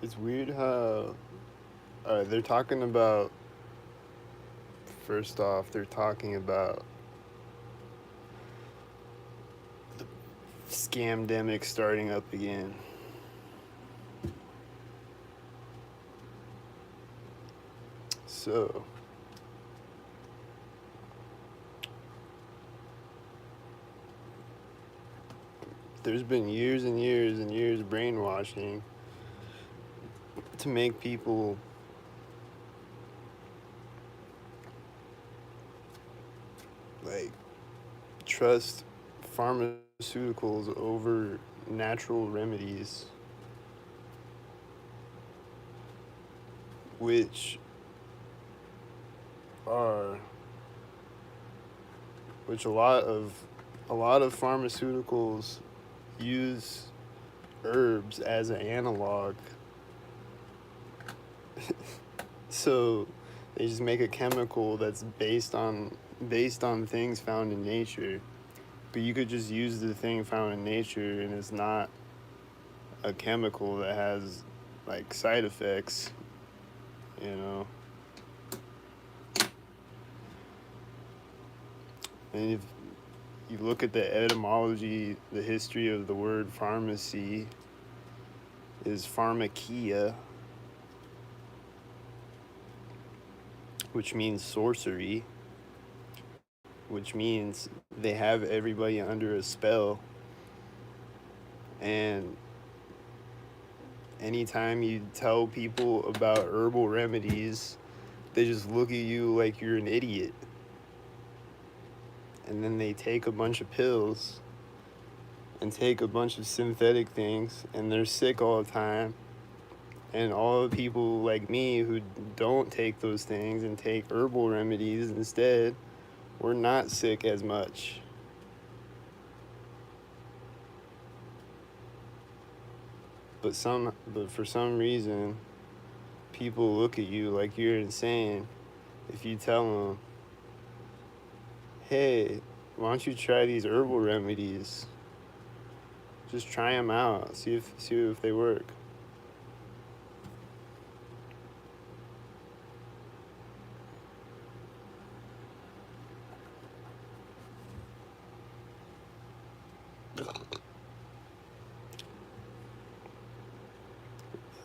It's weird how they're talking about. First off, they're talking about the scamdemic starting up again. So there's been years and years and years of brainwashing to make people like trust pharmaceuticals over natural remedies, which are which a lot of pharmaceuticals use herbs as an analog. So they just make a chemical that's based on things found in nature. But you could just use the thing found in nature and it's not a chemical that has like side effects, you know. And if you look at the etymology, the history of the word pharmacy is pharmakia, which means sorcery, which means they have everybody under a spell. And anytime you tell people about herbal remedies, they just look at you like you're an idiot. And then they take a bunch of pills and take a bunch of synthetic things, and they're sick all the time. And all the people like me who don't take those things and take herbal remedies instead, we're not sick as much. But for some reason, people look at you like you're insane if you tell them, "Hey, why don't you try these herbal remedies? Just try them out. See if they work."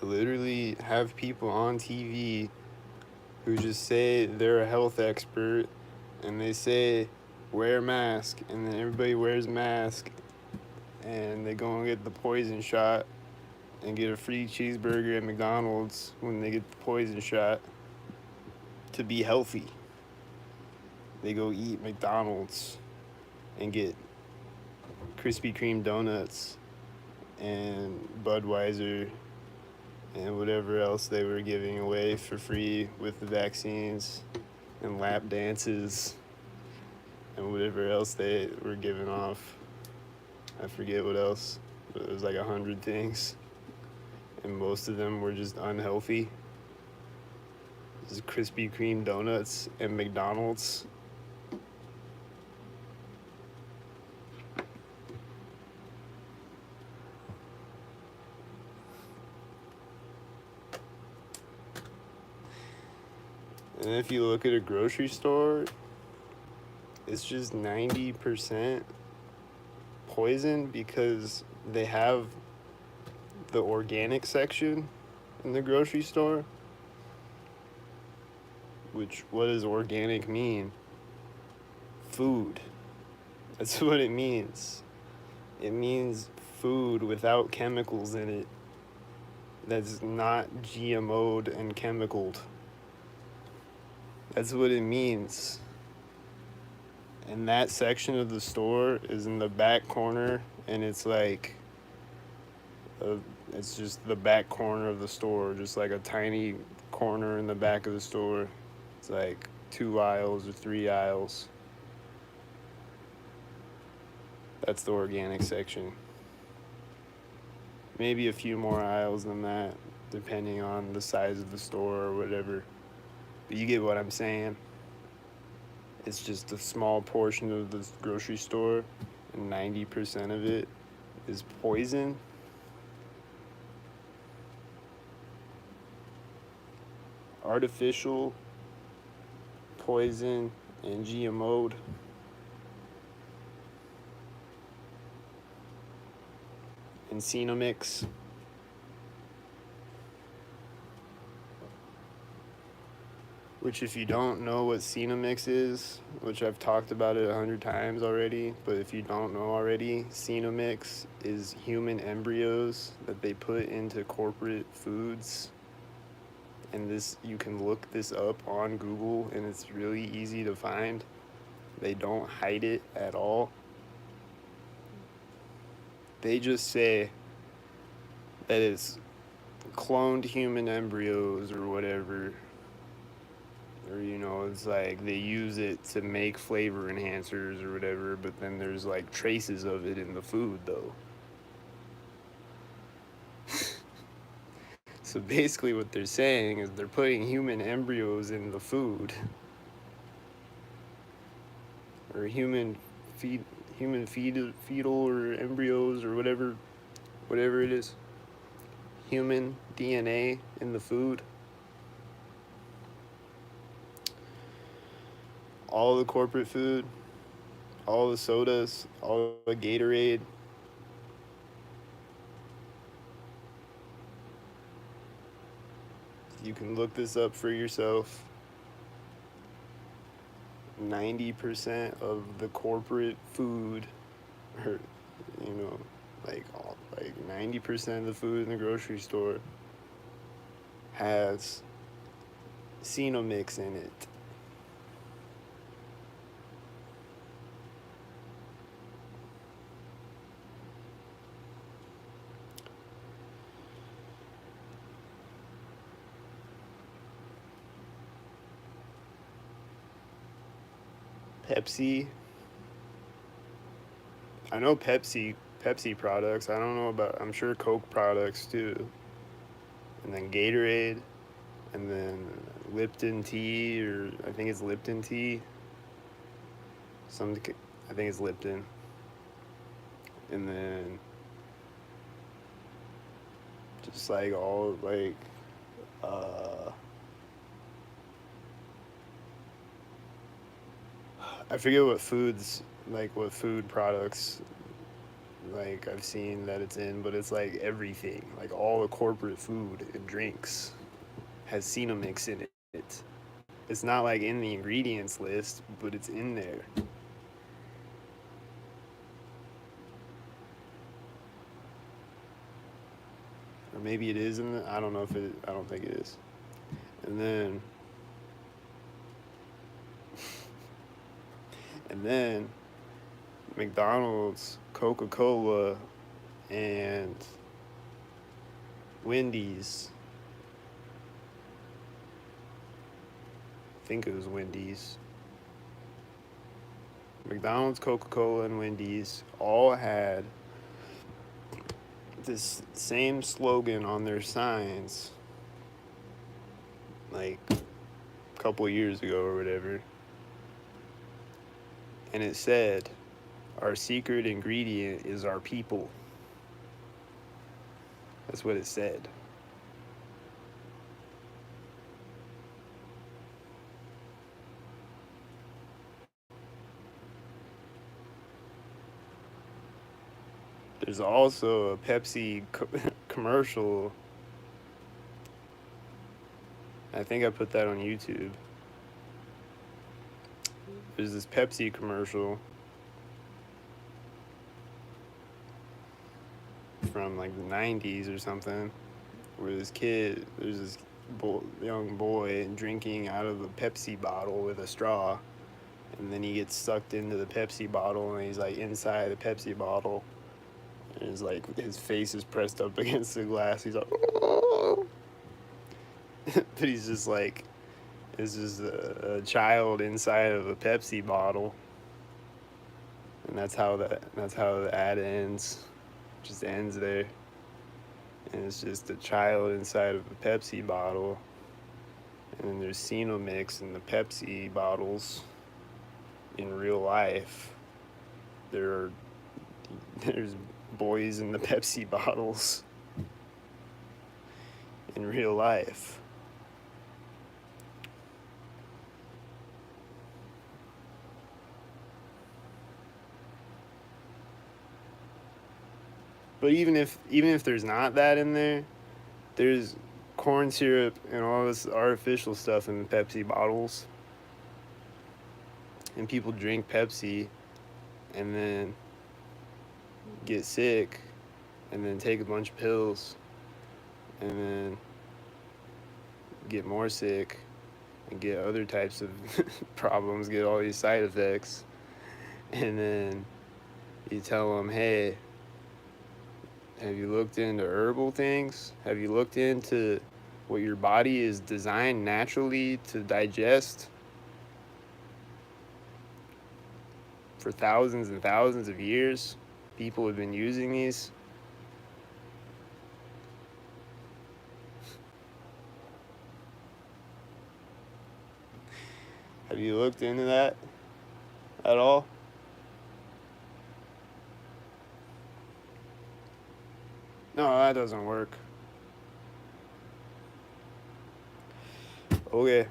I literally have people on TV who just say they're a health expert and they say wear a mask, and then everybody wears a mask and they go and get the poison shot and get a free cheeseburger at McDonald's when they get the poison shot to be healthy. They go eat McDonald's and get Krispy Kreme donuts and Budweiser and whatever else they were giving away for free with the vaccines and lap dances and whatever else they were giving off. I forget what else, but it was like 100 things. And most of them were just unhealthy. Just Krispy Kreme donuts and McDonald's. And if you look at a grocery store, it's just 90% poison because they have the organic section in the grocery store. Which, what does organic mean? Food. That's what it means. It means food without chemicals in it that's not GMO'd and chemicaled. That's what it means. And that section of the store is in the back corner, and it's like, it's just the back corner of the store, just like a tiny corner in the back of the store. It's like 2 aisles or 3 aisles. That's the organic section. Maybe a few more aisles than that, depending on the size of the store or whatever. But you get what I'm saying. It's just a small portion of the grocery store, and 90% of it is poison. artificial, poison, and GMO'd. And Xenomix. Which, if you don't know what Xenomix is, which I've talked about it 100 times already, but if you don't know already, Xenomix is human embryos that they put into corporate foods. And this, you can look this up on Google, and it's really easy to find. They don't hide it at all. They just say that it's cloned human embryos or whatever. Or, you know, it's like they use it to make flavor enhancers or whatever, but then there's like traces of it in the food, though. So basically what they're saying is they're putting human embryos in the food. Or fetal or embryos or whatever it is. Human DNA in the food. All the corporate food, all the sodas, all the Gatorade. You can look this up for yourself. 90% of the corporate food, or, you know, like 90% of the food in the grocery store has Xenomix in it. Pepsi. I know Pepsi products. I don't know about, I'm sure Coke products too. And then Gatorade, and then Lipton tea, or I think it's Lipton tea. I think it's Lipton. And then just like all like I forget what food products like I've seen that it's in, but it's like everything, like all the corporate food and drinks has Xenomix in it. It's not like in the ingredients list, but it's in there. Or maybe it is in the, I don't know if it, I don't think it is. And then McDonald's, Coca-Cola, and Wendy's. I think it was Wendy's. McDonald's, Coca-Cola, and Wendy's all had this same slogan on their signs like a couple of years ago or whatever. And it said, "Our secret ingredient is our people." That's what it said. There's also a Pepsi commercial. I think I put that on YouTube. There's this Pepsi commercial from like the 90s or something, where there's this young boy drinking out of a Pepsi bottle with a straw, and then he gets sucked into the Pepsi bottle, and he's like inside the Pepsi bottle, and it's like his face is pressed up against the glass. He's like, oh. But he's just like, it's just a child inside of a Pepsi bottle, and that's how the ad ends. Just ends there, and it's just a child inside of a Pepsi bottle, and then there's Xenomix in the Pepsi bottles. In real life, there's boys in the Pepsi bottles in real life. But even if there's not that in there, there's corn syrup and all this artificial stuff in Pepsi bottles. And people drink Pepsi and then get sick and then take a bunch of pills and then get more sick and get other types of problems, get all these side effects. And then you tell them, hey, have you looked into herbal things? Have you looked into what your body is designed naturally to digest for thousands and thousands of years? People have been using these. Have you looked into that at all? No, that doesn't work. Okay.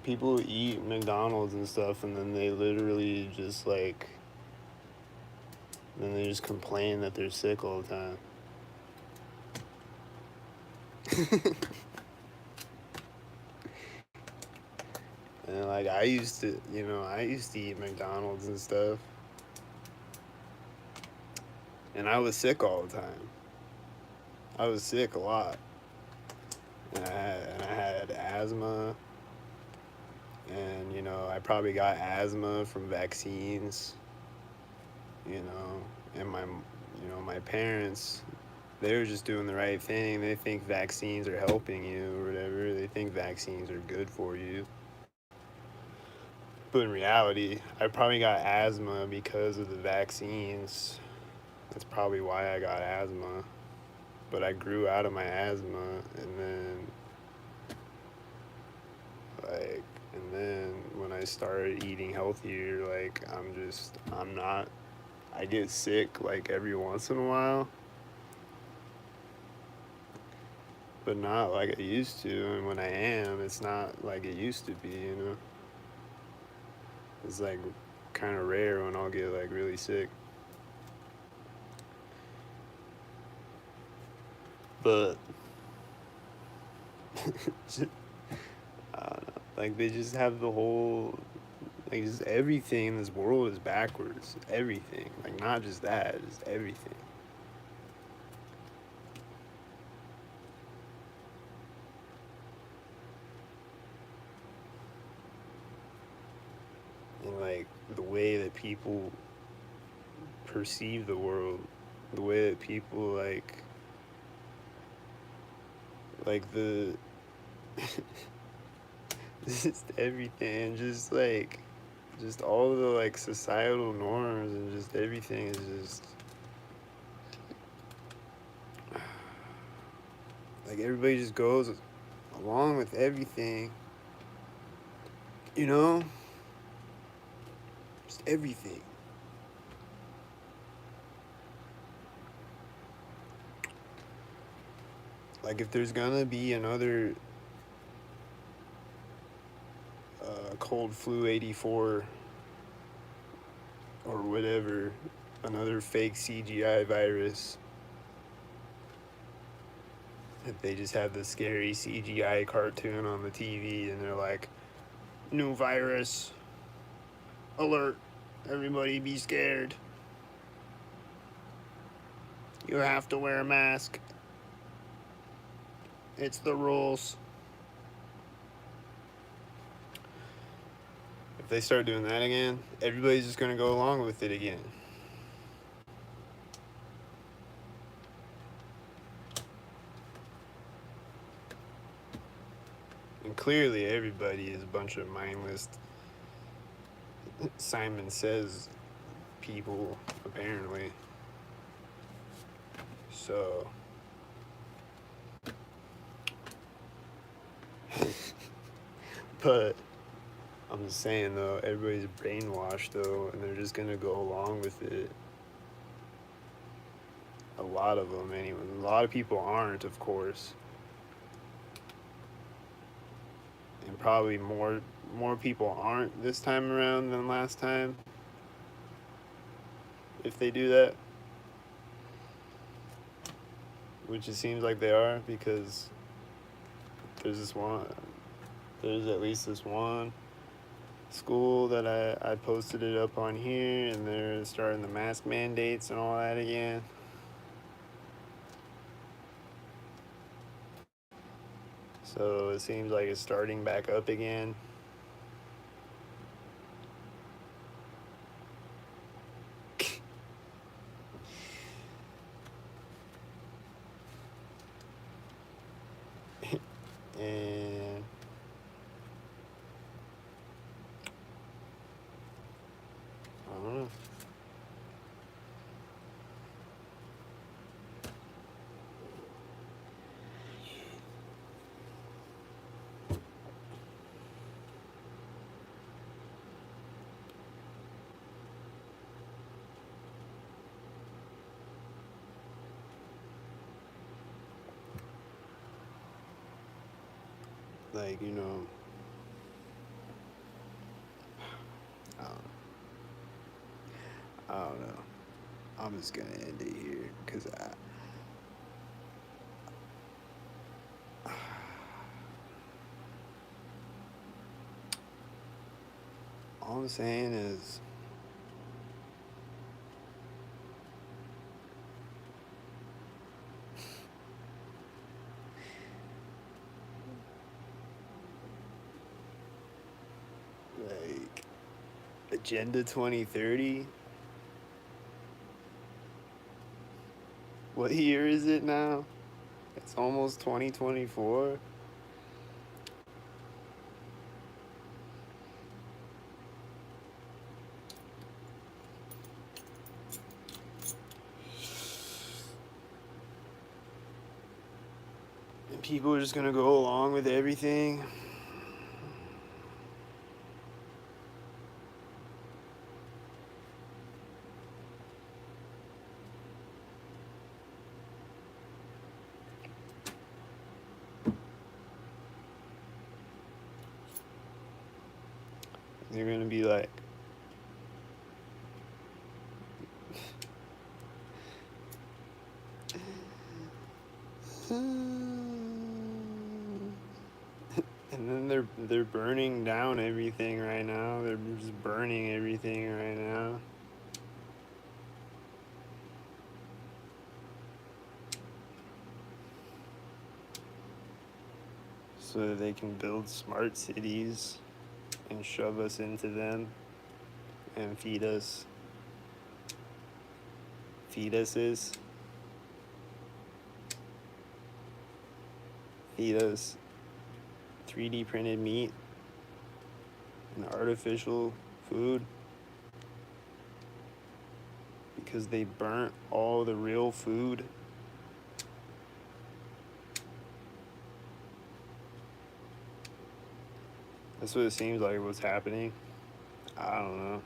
People eat McDonald's and stuff, and then they literally just like, then they just complain that they're sick all the time. And like I used to eat McDonald's and stuff, and I was sick all the time. I was sick a lot, and I had asthma, and I probably got asthma from vaccines. And my parents, they were just doing the right thing. They think vaccines are helping you or whatever. They think vaccines are good for you. But in reality, I probably got asthma because of the vaccines. That's probably why I got asthma. But I grew out of my asthma, and then when I started eating healthier, like I get sick like every once in a while, but not like I used to. And when I am, it's not like it used to be. It's like kind of rare when I'll get like really sick. But I don't know. Like they just have the whole, like just everything in this world is backwards. Everything. Like not just that, just everything. And like the way that people perceive the world, the way that people like the just everything, just all the like societal norms and just everything is just like everybody just goes along with everything, you know? Just everything. Like if there's gonna be another cold flu 84 or whatever, another fake CGI virus, if they just have the scary CGI cartoon on the TV and they're like, new virus, alert, everybody be scared. You have to wear a mask. It's the rules. If they start doing that again, everybody's just gonna go along with it again. And clearly everybody is a bunch of mindless Simon Says people, apparently. So But I'm just saying though, everybody's brainwashed though, and they're just gonna go along with it. A lot of them, anyway. A lot of people aren't, of course, and probably more people aren't this time around than last time. If they do that, which it seems like they are, because there's this one, there's at least this one school that I posted it up on here, and they're starting the mask mandates and all that again. So it seems like it's starting back up again. And I don't know. Like, you know, I don't, I don't know. I'm just gonna end it here because all I'm saying is like Agenda 2030. What year is it now? It's almost 2024. And people are just gonna go along with everything. They're gonna be like, and then they're burning down everything right now. They're just burning everything right now. So that they can build smart cities and shove us into them and feed us fetuses. Feed us 3D printed meat and artificial food because they burnt all the real food. That's what it seems like what's happening. I don't know.